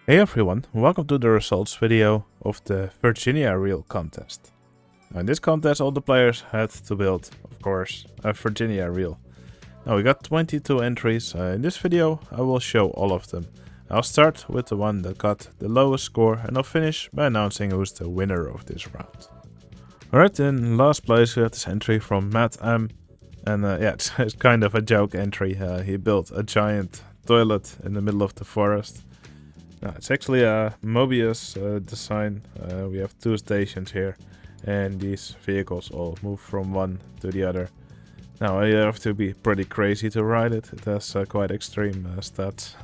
Hey everyone, welcome to the results video of the Virginia Reel contest. Now in this contest all the players had to build, of course, a Virginia Reel. Now we got 22 entries. In this video I will show all of them. I'll start with the one that got the lowest score and I'll finish by announcing who's the winner of this round. Alright, in last place we have this entry from Matt M. And yeah, it's kind of a joke entry. He built a giant toilet in the middle of the forest. Now, it's actually a Mobius design. We have two stations here, and these vehicles all move from one to the other. Now, you have to be pretty crazy to ride it. It has quite extreme stats.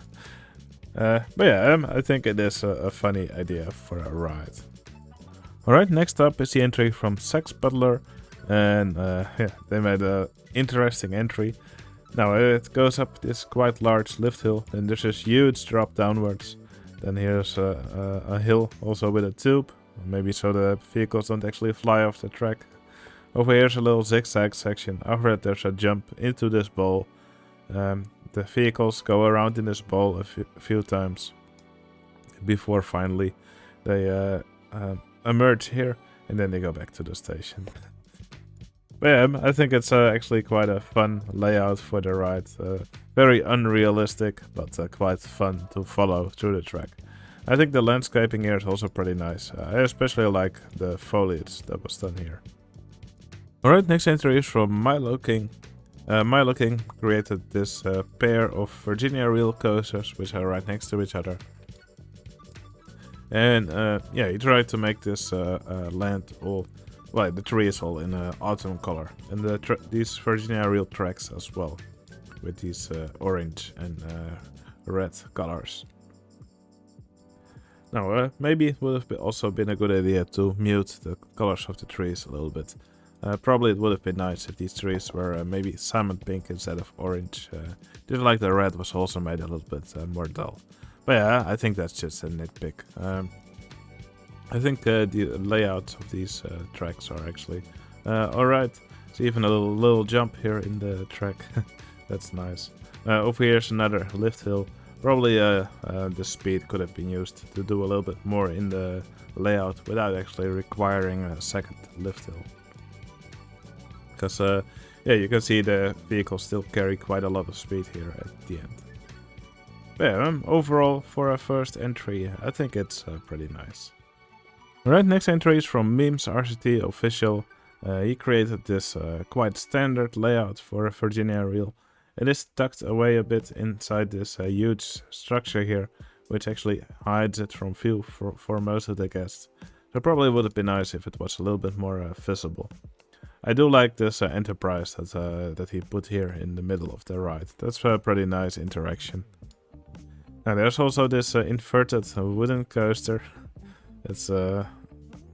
But yeah, I think it is a funny idea for a ride. Alright, next up is the entry from Sex Butler, and yeah, they made an interesting entry. Now, it goes up this quite large lift hill, and there's this huge drop downwards. Then here's a hill also with a tube, maybe so the vehicles don't actually fly off the track. Over here's a little zigzag section. After that there's a jump into this bowl. The vehicles go around in this bowl a few times before finally they emerge here and then they go back to the station. But yeah, I think it's actually quite a fun layout for the ride. Very unrealistic, but quite fun to follow through the track. I think the landscaping here is also pretty nice. I especially like the foliage that was done here. Alright, next entry is from Milo King. Milo King created this pair of Virginia Reel coasters, which are right next to each other. And yeah, he tried to make this land all... Well, the tree is all in autumn color, and these Virginia Reel tracks as well, with these orange and red colors. Now, maybe it would have also been a good idea to mute the colors of the trees a little bit. Probably it would have been nice if these trees were maybe salmon pink instead of orange. Just like the red was also made a little bit more dull. But yeah, I think that's just a nitpick. I think the layout of these tracks are actually alright. There's even a little jump here in the track. That's nice. Over here's another lift hill. Probably the speed could have been used to do a little bit more in the layout without actually requiring a second lift hill. Because yeah, you can see the vehicles still carry quite a lot of speed here at the end. But yeah, overall for a first entry, I think it's pretty nice. Alright, next entry is from Memes RCT Official. He created this quite standard layout for a Virginia Reel. It is tucked away a bit inside this huge structure here, which actually hides it from view for most of the guests. So probably would have been nice if it was a little bit more visible. I do like this enterprise that he put here in the middle of the ride. That's a pretty nice interaction. Now there's also this inverted wooden coaster. It's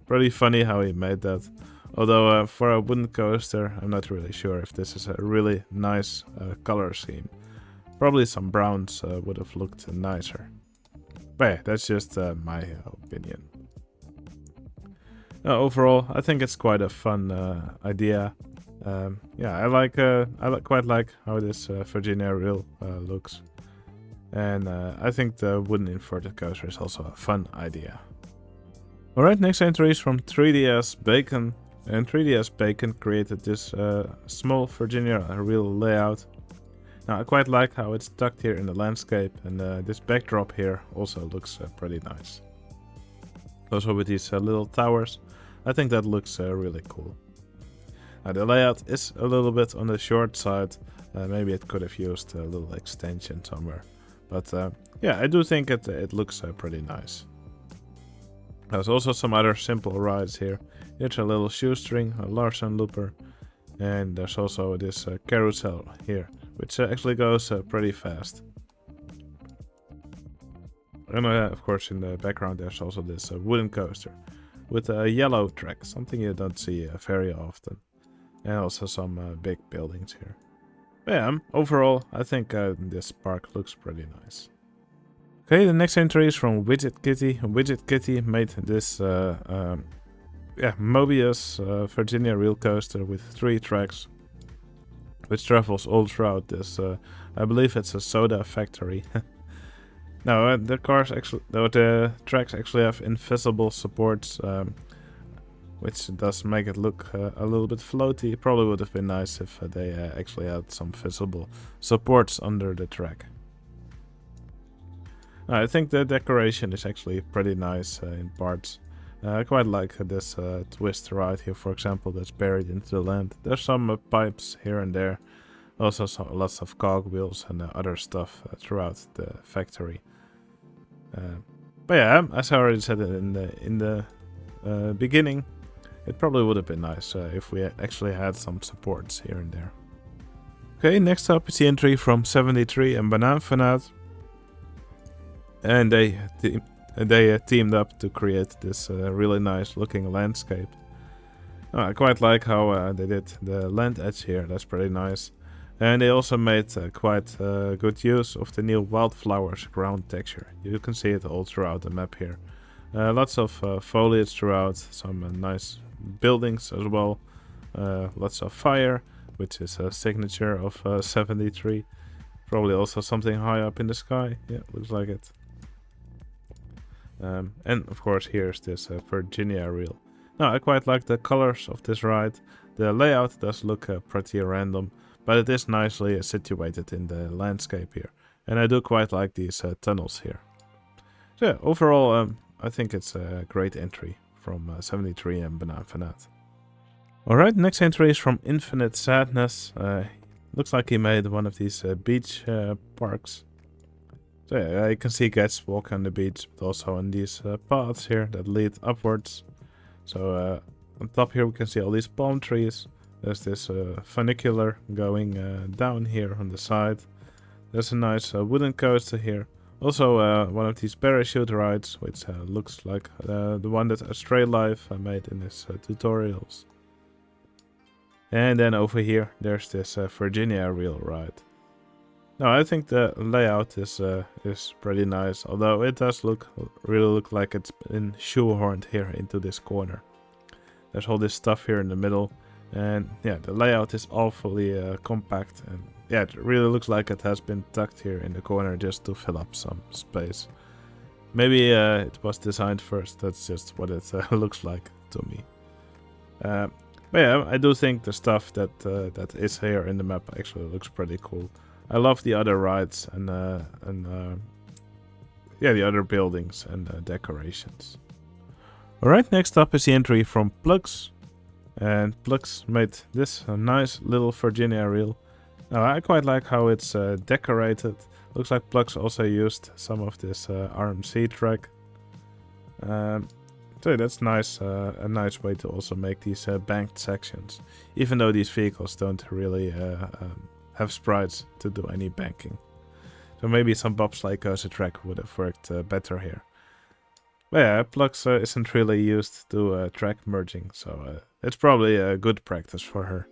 pretty funny how he made that. Although for a wooden coaster, I'm not really sure if this is a really nice color scheme. Probably some browns would have looked nicer. But yeah, that's just my opinion. Overall, I think it's quite a fun idea. Yeah, I quite like how this Virginia Reel looks. And I think the wooden inverted coaster is also a fun idea. Alright, next entry is from 3DS Bacon. And 3DS Bacon created this small Virginia Reel layout. Now, I quite like how it's tucked here in the landscape, and this backdrop here also looks pretty nice. Also with these little towers, I think that looks really cool. Now, the layout is a little bit on the short side. Maybe it could have used a little extension somewhere. But yeah, I do think it looks pretty nice. There's also some other simple rides here. Here's a little shoestring, a Larsen looper, and there's also this carousel here, which actually goes pretty fast. And of course in the background there's also this wooden coaster with a yellow track, something you don't see very often. And also some big buildings here. But yeah, overall I think this park looks pretty nice. Okay, the next entry is from Widget Kitty. Widget Kitty made this Mobius Virginia Reel coaster with 3 tracks, which travels all throughout this. I believe it's a soda factory. Now the cars actually, though the tracks actually have invisible supports, which does make it look a little bit floaty. It probably would have been nice if they actually had some visible supports under the track. I think the decoration is actually pretty nice in parts. I quite like this twist right here, for example, that's buried into the land. There's some pipes here and there. Also lots of cogwheels and other stuff throughout the factory. But yeah, as I already said in the beginning, it probably would have been nice if we actually had some supports here and there. Okay, next up is the entry from 73 and Bananfanat. And they teamed up to create this really nice looking landscape. I quite like how they did the land edge here, that's pretty nice. And they also made quite good use of the new wildflowers ground texture. You can see it all throughout the map here. Lots of foliage throughout, some nice buildings as well. Lots of fire, which is a signature of 73. Probably also something high up in the sky. Yeah, looks like it. And of course here's this Virginia reel. Now I quite like the colors of this ride. The layout does look pretty random, but it is nicely situated in the landscape here. And I do quite like these tunnels here. So yeah, overall I think it's a great entry from 73 and Bananfanat. Alright, next entry is from Infinite Sadness. Looks like he made one of these beach parks. So yeah, you can see guests walk on the beach, but also on these paths here that lead upwards. So on top here we can see all these palm trees. There's this funicular going down here on the side. There's a nice wooden coaster here. Also one of these parachute rides, which looks like the one that Astray Life made in his tutorials. And then over here there's this Virginia reel ride. Now I think the layout is pretty nice, although it does really look like it's been shoehorned here into this corner. There's all this stuff here in the middle, and yeah, the layout is awfully compact, and yeah, it really looks like it has been tucked here in the corner just to fill up some space. Maybe it was designed first, that's just what it looks like to me. But yeah, I do think the stuff that is here in the map actually looks pretty cool. I love the other rides and yeah, the other buildings and decorations. Alright, next up is the entry from Plugs. And Plugs made this nice little Virginia reel. Now I quite like how it's decorated. Looks like Plugs also used some of this RMC track. So that's nice, a nice way to also make these banked sections. Even though these vehicles don't really have sprites to do any banking. So maybe some bobsleigh coaster track would have worked better here. But yeah, Plugs isn't really used to track merging, so it's probably a good practice for her.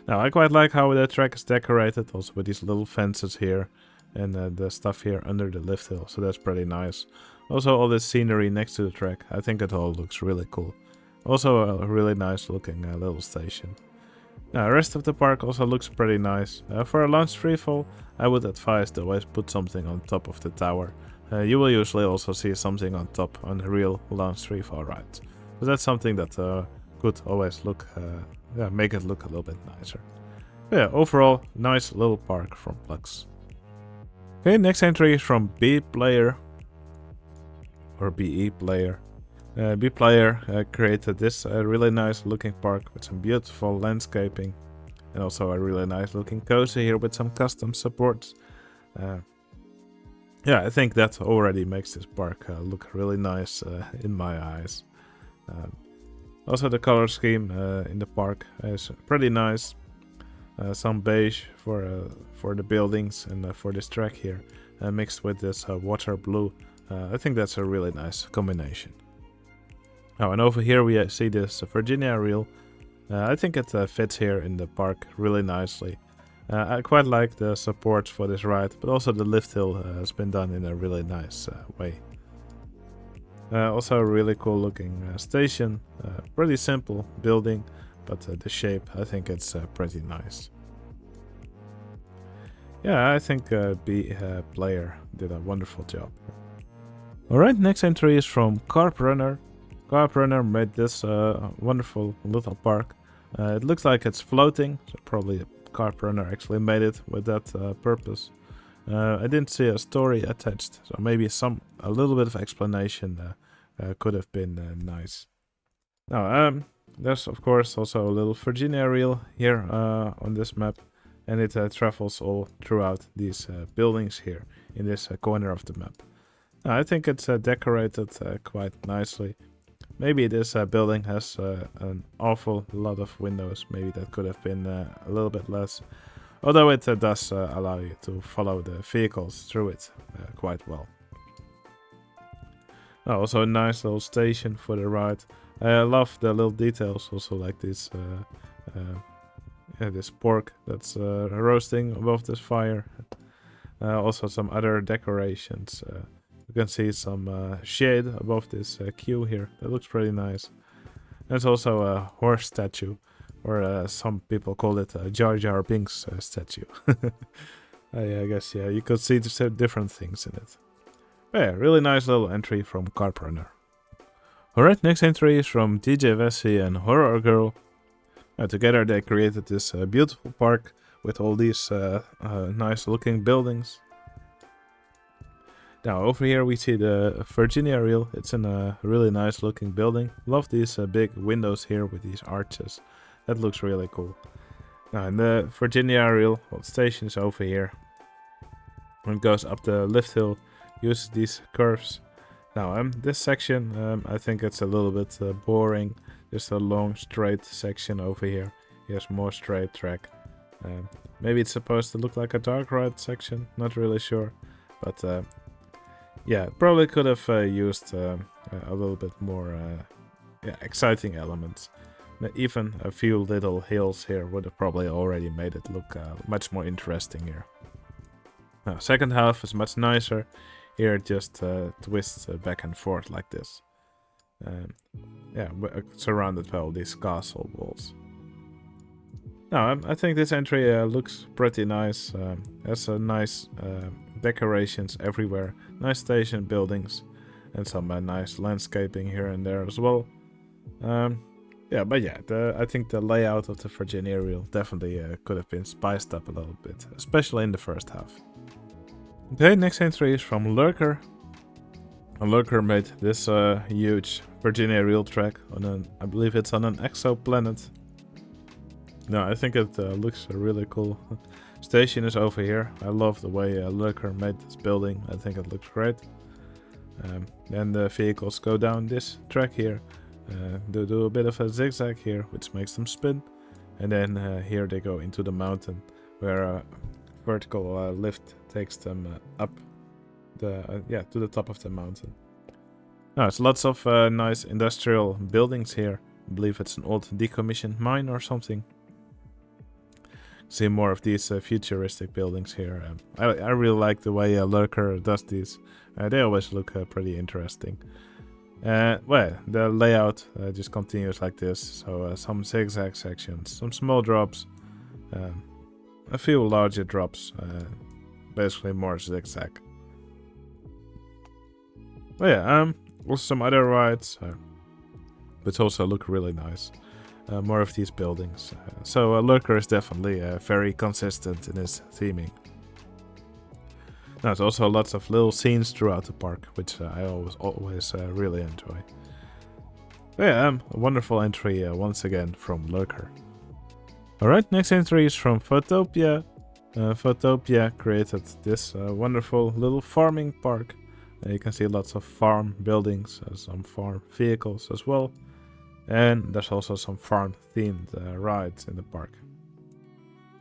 Now I quite like how the track is decorated, also with these little fences here and the stuff here under the lift hill, so that's pretty nice. Also all this scenery next to the track, I think it all looks really cool. Also a really nice looking little station. Now, the rest of the park also looks pretty nice. For a launch freefall, I would advise to always put something on top of the tower. You will usually also see something on top on the real launch freefall rides. So that's something that could always look, make it look a little bit nicer. But yeah, overall, nice little park from Plugs. Okay, next entry is from B-Player. Or BE Player. B-Player created this really nice looking park with some beautiful landscaping and also a really nice looking coaster here with some custom supports. Yeah, I think that already makes this park look really nice in my eyes. Also the color scheme in the park is pretty nice. Some beige for the buildings and for this track here mixed with this water blue. I think that's a really nice combination. Oh, and over here we see this Virginia reel. I think it fits here in the park really nicely. I quite like the supports for this ride, but also the lift hill has been done in a really nice way. Also a really cool looking station. Pretty simple building, but the shape, I think it's pretty nice. Yeah, I think player did a wonderful job. Alright, next entry is from Carp Runner. Carp Runner made this wonderful little park. It looks like it's floating, so probably Carp Runner actually made it with that purpose. I didn't see a story attached, so maybe a little bit of explanation could have been nice. Now, there's of course also a little Virginia reel here on this map, and it travels all throughout these buildings here in this corner of the map. Now, I think it's decorated quite nicely. Maybe this building has an awful lot of windows. Maybe that could have been a little bit less. Although it does allow you to follow the vehicles through it quite well. Also a nice little station for the ride. I love the little details, also like this this pork that's roasting above this fire. Also some other decorations. You can see some shade above this queue here. That looks pretty nice. There's also a horse statue, or some people call it a Jar Jar Binks statue. I guess, yeah, you could see different things in it. But yeah, really nice little entry from Carp Runner. Alright, next entry is from DJ Vessi and Horror Girl. Together they created this beautiful park with all these nice looking buildings. Now over here we see the Virginia reel. It's in a really nice looking building. Love these big windows here with these arches. That looks really cool. Now in the Virginia reel, well, the station is over here. When it goes up the lift hill, uses these curves. Now this section, I think it's a little bit boring. Just a long straight section over here. Here's more straight track. Maybe it's supposed to look like a dark ride section. Not really sure, but yeah, probably could have used a little bit more exciting elements. Even a few little hills here would have probably already made it look much more interesting here. Now, second half is much nicer. Here it just twists back and forth like this. Yeah, surrounded by all these castle walls. Now, I think this entry looks pretty nice. Has a nice decorations everywhere, nice station buildings, and some nice landscaping here and there as well. Yeah, but yeah, I think the layout of the Virginia reel definitely could have been spiced up a little bit, especially in the first half. Okay, next entry is from Lurker. Lurker made this huge Virginia reel track on I believe it's on an exoplanet. No, I think it looks really cool. Station is over here. I love the way Lurker made this building. I think it looks great. Then the vehicles go down this track here. They do a bit of a zigzag here, which makes them spin. And then here they go into the mountain, where a vertical lift takes them up to the top of the mountain. Now, it's lots of nice industrial buildings here. I believe it's an old decommissioned mine or something. See more of these futuristic buildings here. I really like the way Lurker does these. They always look pretty interesting. Well, the layout just continues like this. So some zigzag sections, some small drops, a few larger drops, basically more zigzag. But yeah, also some other rides, which also look really nice. More of these buildings. So Lurker is definitely very consistent in his theming. Now, there's also lots of little scenes throughout the park, which I always really enjoy. But yeah, a wonderful entry once again from Lurker. Alright, next entry is from Photopia. Photopia created this wonderful little farming park. You can see lots of farm buildings, some farm vehicles as well. And there's also some farm-themed rides in the park.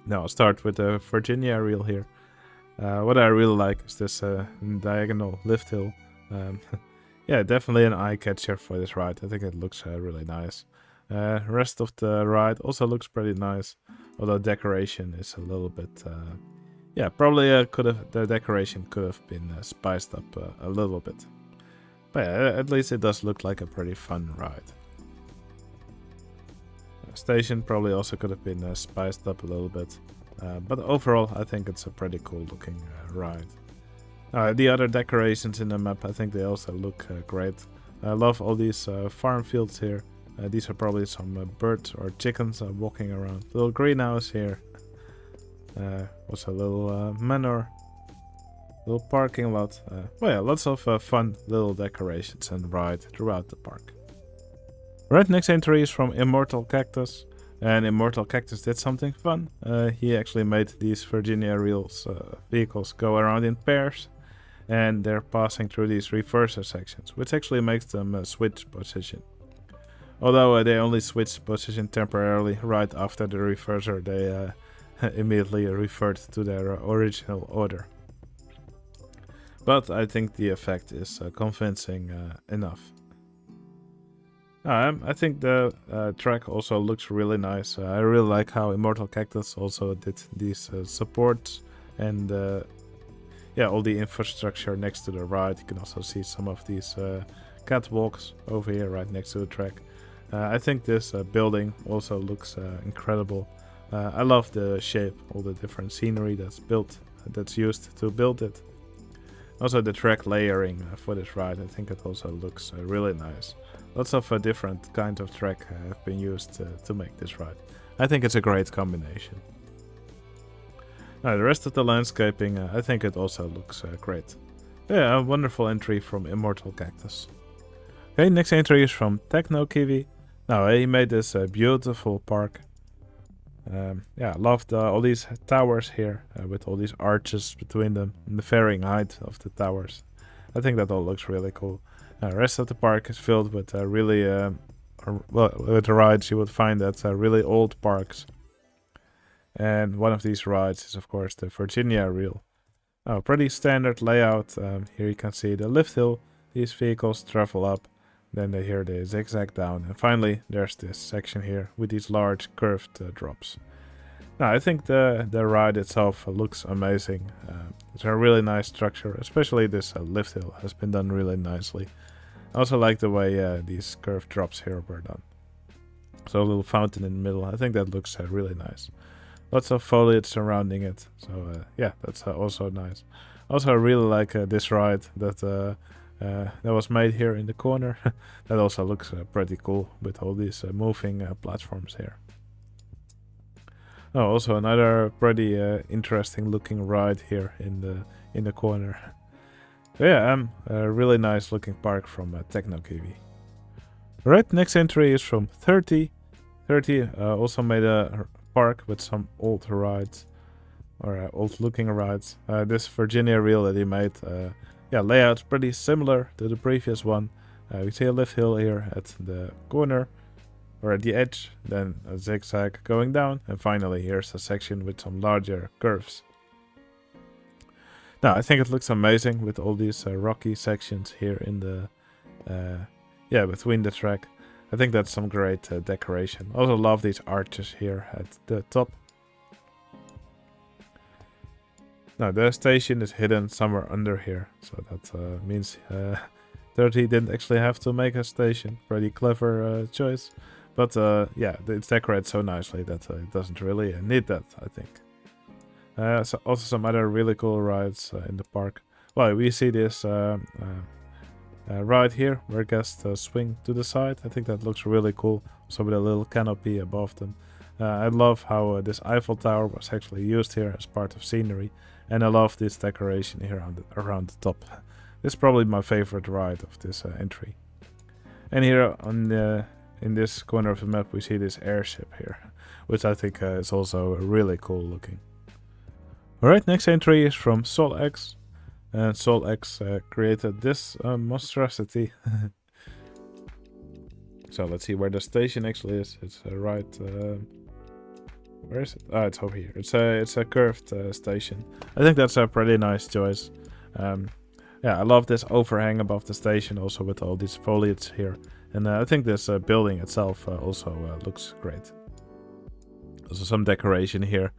Now I'll start with the Virginia reel here. What I really like is this diagonal lift hill. Yeah, definitely an eye-catcher for this ride. I think it looks really nice. Rest of the ride also looks pretty nice, although decoration is a little bit... yeah, probably the decoration could have been spiced up a little bit. But yeah, at least it does look like a pretty fun ride. Station probably also could have been spiced up a little bit. But overall, I think it's a pretty cool looking ride. The other decorations in the map, I think they also look great. I love all these farm fields here. These are probably some birds or chickens walking around. Little greenhouse here. Also a little manor. Little parking lot. Well, yeah, lots of fun little decorations and ride throughout the park. Right, next entry is from Immortal Cactus. And Immortal Cactus did something fun. He actually made these Virginia Reels vehicles go around in pairs. And they're passing through these reverser sections, which actually makes them switch position. Although they only switch position temporarily, right after the reverser they immediately revert to their original order. But I think the effect is convincing enough. I think the track also looks really nice. I really like how Immortal Cactus also did these supports and all the infrastructure next to the ride. You can also see some of these catwalks over here right next to the track. I think this building also looks incredible. I love the shape, all the different scenery that's used to build it. Also the track layering for this ride, I think it also looks really nice. Lots of different kinds of track have been used to make this ride. I think it's a great combination. The rest of the landscaping, I think it also looks great. Yeah, a wonderful entry from Immortal Cactus. Okay, next entry is from Techno Kiwi. Now, he made this beautiful park. I loved all these towers here with all these arches between them and the varying height of the towers. I think that all looks really cool. The rest of the park is filled with with the rides you would find at really old parks. And one of these rides is of course the Virginia Reel. Pretty standard layout. Here you can see the lift hill. These vehicles travel up. Then they zigzag down. And finally there's this section here with these large curved drops. Now I think the ride itself looks amazing. It's a really nice structure. Especially this lift hill has been done really nicely. I also like the way these curved drops here were done. So a little fountain in the middle. I think that looks really nice. Lots of foliage surrounding it. So that's also nice. Also I really like this ride that was made here in the corner. That also looks pretty cool with all these moving platforms here. Also another pretty interesting looking ride here in the corner. A really nice looking park from Techno Kiwi. Right, next entry is from 30. 30 also made a park with some old rides, or old looking rides. This Virginia Reel that he made, layout's pretty similar to the previous one. We see a lift hill here at the corner, or at the edge, then a zigzag going down, and finally here's a section with some larger curves. Now I think it looks amazing with all these rocky sections here in the between the track. I think that's some great decoration. Also love these arches here at the top. Now the station is hidden somewhere under here, so that means 30 didn't actually have to make a station. Pretty clever choice, but it's decorated so nicely that it doesn't really need that, I think. So also some other really cool rides in the park. Well, we see this ride here where guests swing to the side. I think that looks really cool. Also with a little canopy above them. I love how this Eiffel Tower was actually used here as part of scenery. And I love this decoration here around the top. This is probably my favorite ride of this entry. And here in this corner of the map we see this airship here, which I think is also really cool looking. Alright, next entry is from SolX. And SolX created this monstrosity. So let's see where the station actually is. It's right... where is it? Oh, it's over here. It's a curved station. I think that's a pretty nice choice. I love this overhang above the station, also with all these foliage here. And I think this building itself also looks great. Also some decoration here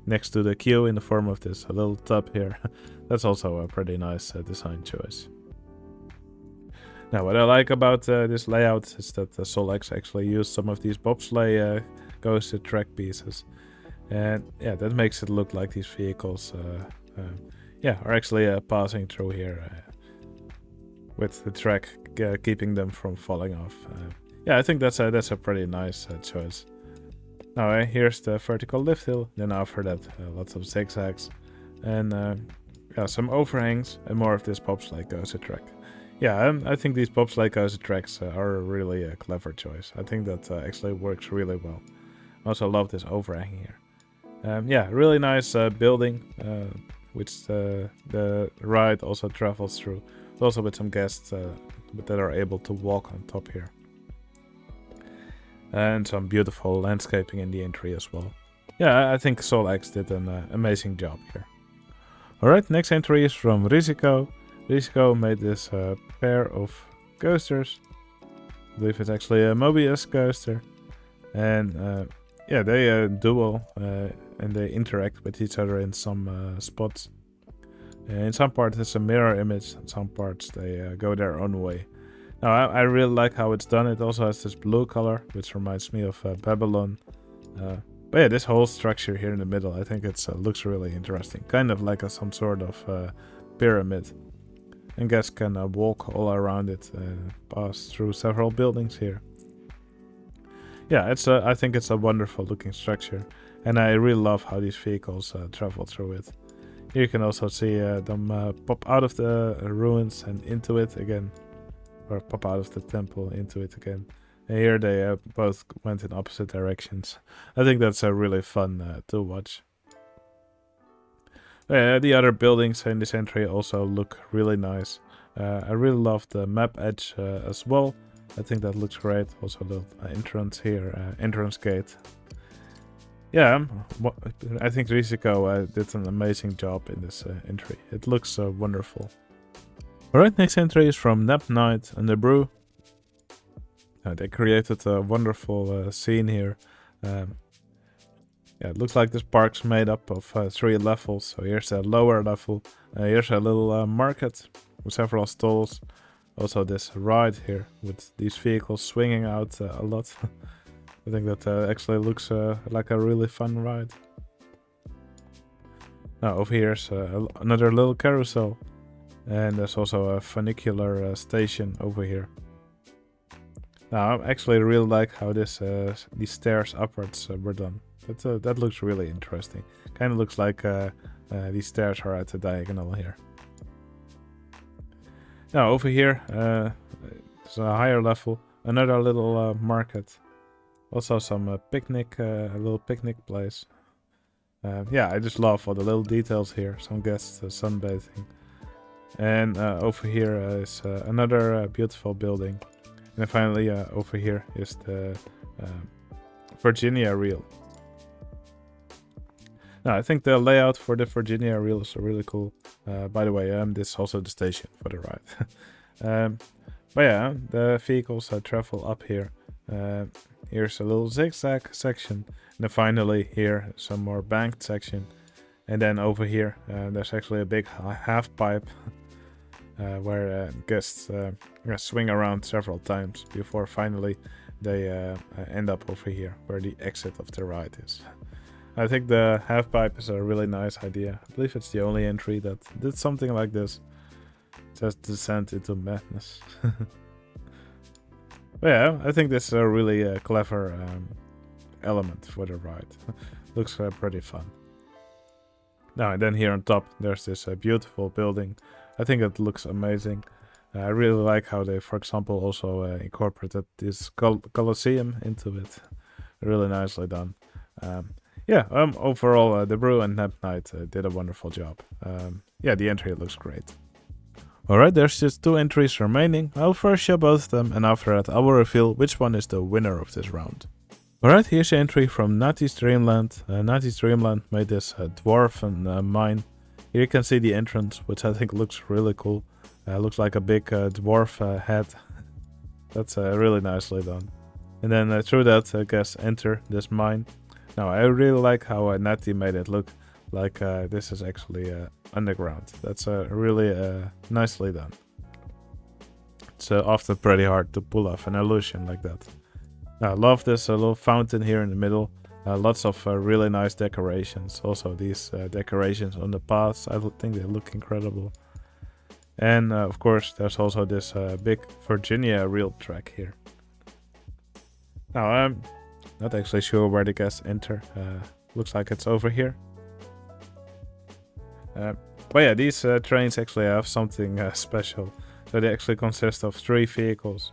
next to the queue in the form of this little tub here. That's also a pretty nice design choice. Now what I like about this layout is that SolX actually used some of these bobsleigh coaster track pieces. And yeah, that makes it look like these vehicles are actually passing through here with the track keeping them from falling off. Yeah, I think that's a pretty nice choice. Now here's the vertical lift hill, then after that lots of zigzags and some overhangs and more of this bobsleigh coaster track. Yeah, I think these bobsleigh coaster tracks are really a clever choice. I think that actually works really well. I also love this overhang here. Yeah, really nice building, which the ride also travels through. Also with some guests that are able to walk on top here. And some beautiful landscaping in the entry as well. Yeah, I think SolX did an amazing job here. Alright, next entry is from Risico. Risico made this pair of coasters. I believe it's actually a Mobius coaster. And yeah, they duel and they interact with each other in some spots. In some parts it's a mirror image, in some parts they go their own way. Now I really like how it's done. It also has this blue color, which reminds me of Babylon. But yeah, this whole structure here in the middle, I think it looks really interesting. Kind of like some sort of pyramid. And guests can walk all around it, pass through several buildings here. Yeah, I think it's a wonderful looking structure. And I really love how these vehicles travel through it. Here you can also see them pop out of the ruins and into it again. Or pop out of the temple into it again. And here they both went in opposite directions. I think that's really fun to watch. The other buildings in this entry also look really nice. I really love the map edge as well. I think that looks great. Also the entrance here, entrance gate. Yeah, I think Risico did an amazing job in this entry. It looks wonderful. Alright, next entry is from Nap Night and the Brew. They created a wonderful scene here. Yeah, it looks like this park's made up of 3 levels. So here's a lower level. Here's a little market with several stalls. Also this ride here with these vehicles swinging out a lot. I think that actually looks like a really fun ride. Now over here's another little carousel. And there's also a funicular station over here. Now I actually really like how these stairs upwards were done. That looks really interesting. Kind of looks like these stairs are at a diagonal here. Now over here, there's a higher level, another little market. Also some picnic, a little picnic place. Yeah, I just love all the little details here. Some guests sunbathing. And over here is another beautiful building. And then finally over here is the Virginia reel. Now I think the layout for the Virginia reel is really cool. By the way, this is also the station for the ride. But yeah, the vehicles travel up here. Here's a little zigzag section. And then finally here some more banked section. And then over here there's actually a big half pipe. Where guests swing around several times before finally they end up over here where the exit of the ride is. I think the half pipe is a really nice idea. I believe it's the only entry that did something like this. Just descent into madness. But yeah, I think this is a really clever element for the ride. Looks pretty fun. Now and then here on top there's this beautiful building. I think it looks amazing. I really like how they, for example, also incorporated this Colosseum into it. Really nicely done. Yeah, overall, the Brew and Nap Night did a wonderful job. Yeah, the entry looks great. Alright, there's just 2 entries remaining. I'll first show both of them, and after that I will reveal which one is the winner of this round. Alright, here's the entry from Nati's Dreamland. Nati's Dreamland made this dwarven mine. Here you can see the entrance, which I think looks really cool. Looks like a big dwarf head. That's really nicely done. And then through that, guests enter this mine. Now, I really like how Nati made it look like this is actually underground. That's really nicely done. It's often pretty hard to pull off an illusion like that. I love this little fountain here in the middle. Lots of really nice decorations. Also these decorations on the paths, I think they look incredible. And of course there's also this big Virginia reel track here. Now I'm not actually sure where the guests enter. Looks like it's over here. But yeah, these trains actually have something special. So they actually consist of 3 vehicles.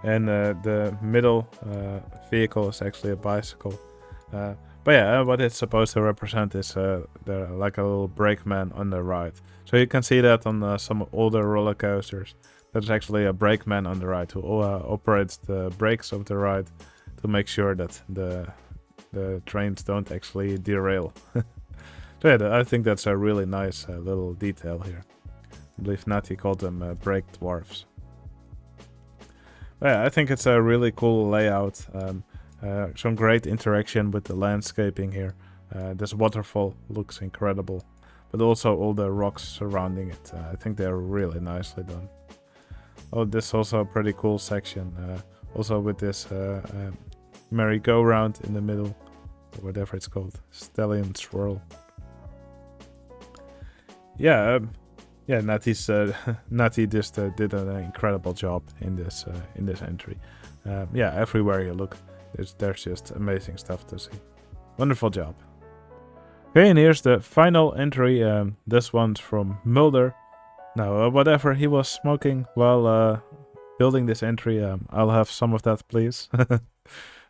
And the middle vehicle is actually a bicycle. But yeah, what it's supposed to represent is like a little brakeman on the ride. So you can see that on some older roller coasters. There's actually a brakeman on the ride who operates the brakes of the ride to make sure that the trains don't actually derail. So yeah, I think that's a really nice little detail here. I believe Natty called them brake dwarfs. But yeah, I think it's a really cool layout. Some great interaction with the landscaping here. This waterfall looks incredible, but also all the rocks surrounding it. I think they're really nicely done. Oh, this is also a pretty cool section. Also with this merry-go-round in the middle, or whatever it's called, stallion swirl. Yeah, Natty just did an incredible job in this entry. Yeah, everywhere you look, there's just amazing stuff to see. Wonderful job. Okay, and here's the final entry. This one's from Mulder. Now, whatever he was smoking while building this entry, I'll have some of that, please.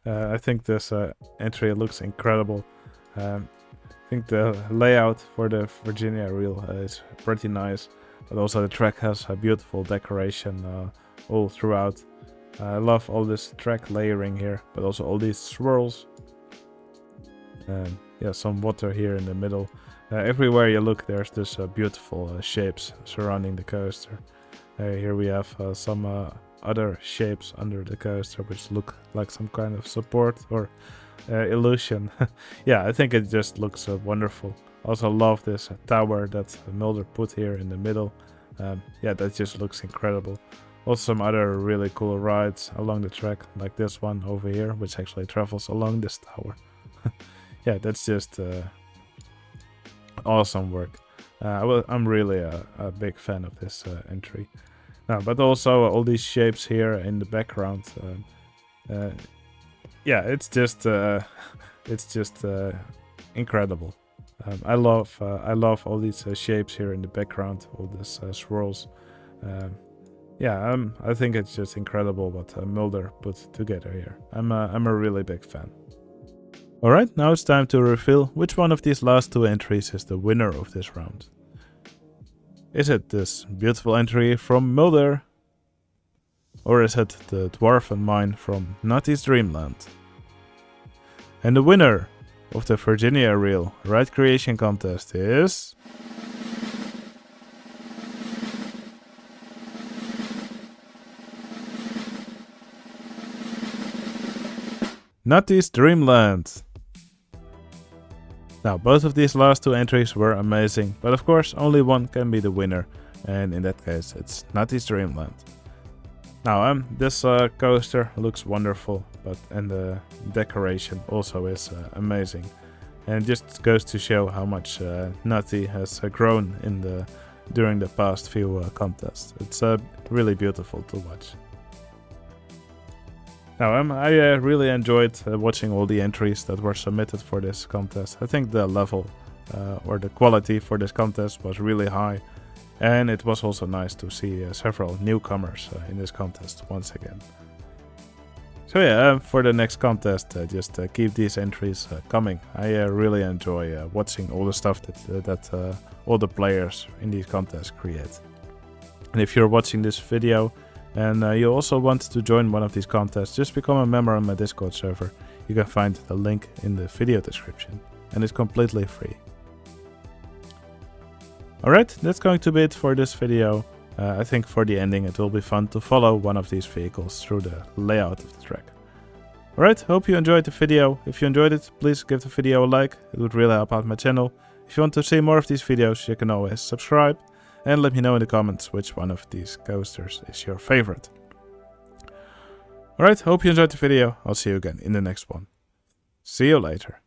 I think this entry looks incredible. I think the layout for the Virginia reel is pretty nice, but also the track has a beautiful decoration all throughout. I love all this track layering here, but also all these swirls. Yeah, some water here in the middle. Everywhere you look, there's this beautiful shapes surrounding the coaster. Here we have some other shapes under the coaster, which look like some kind of support or illusion. Yeah, I think it just looks wonderful. Also love this tower that Mulder put here in the middle. Yeah, that just looks incredible. Also some other really cool rides along the track, like this one over here, which actually travels along this tower. Yeah, that's just awesome work. I'm really a big fan of this entry. But also all these shapes here in the background. Yeah, it's just incredible. I love all these shapes here in the background, all these swirls. Yeah, I think it's just incredible what Mulder put together here. I'm a really big fan. Alright, now it's time to reveal which one of these last 2 entries is the winner of this round. Is it this beautiful entry from Mulder? Or is it the dwarf and mine from Natty's Dreamland? And the winner of the Virginia Reel Ride Creation Contest is... Natty's Dreamland. Now, both of these last 2 entries were amazing, but of course only one can be the winner, and in that case it's Natty's Dreamland. Now, this coaster looks wonderful, and the decoration also is amazing, and it just goes to show how much Natty has grown during the past few contests. It's really beautiful to watch. Now, I really enjoyed watching all the entries that were submitted for this contest. I think the level or the quality for this contest was really high. And it was also nice to see several newcomers in this contest once again. So yeah, for the next contest, just keep these entries coming. I really enjoy watching all the stuff that all the players in these contests create. And if you're watching this video, and you also want to join one of these contests, just become a member on my Discord server. You can find the link in the video description, and it's completely free. Alright, that's going to be it for this video. I think for the ending it will be fun to follow one of these vehicles through the layout of the track. Alright, hope you enjoyed the video. If you enjoyed it, please give the video a like, it would really help out my channel. If you want to see more of these videos, you can always subscribe. And let me know in the comments which one of these coasters is your favorite. Alright, hope you enjoyed the video. I'll see you again in the next one. See you later.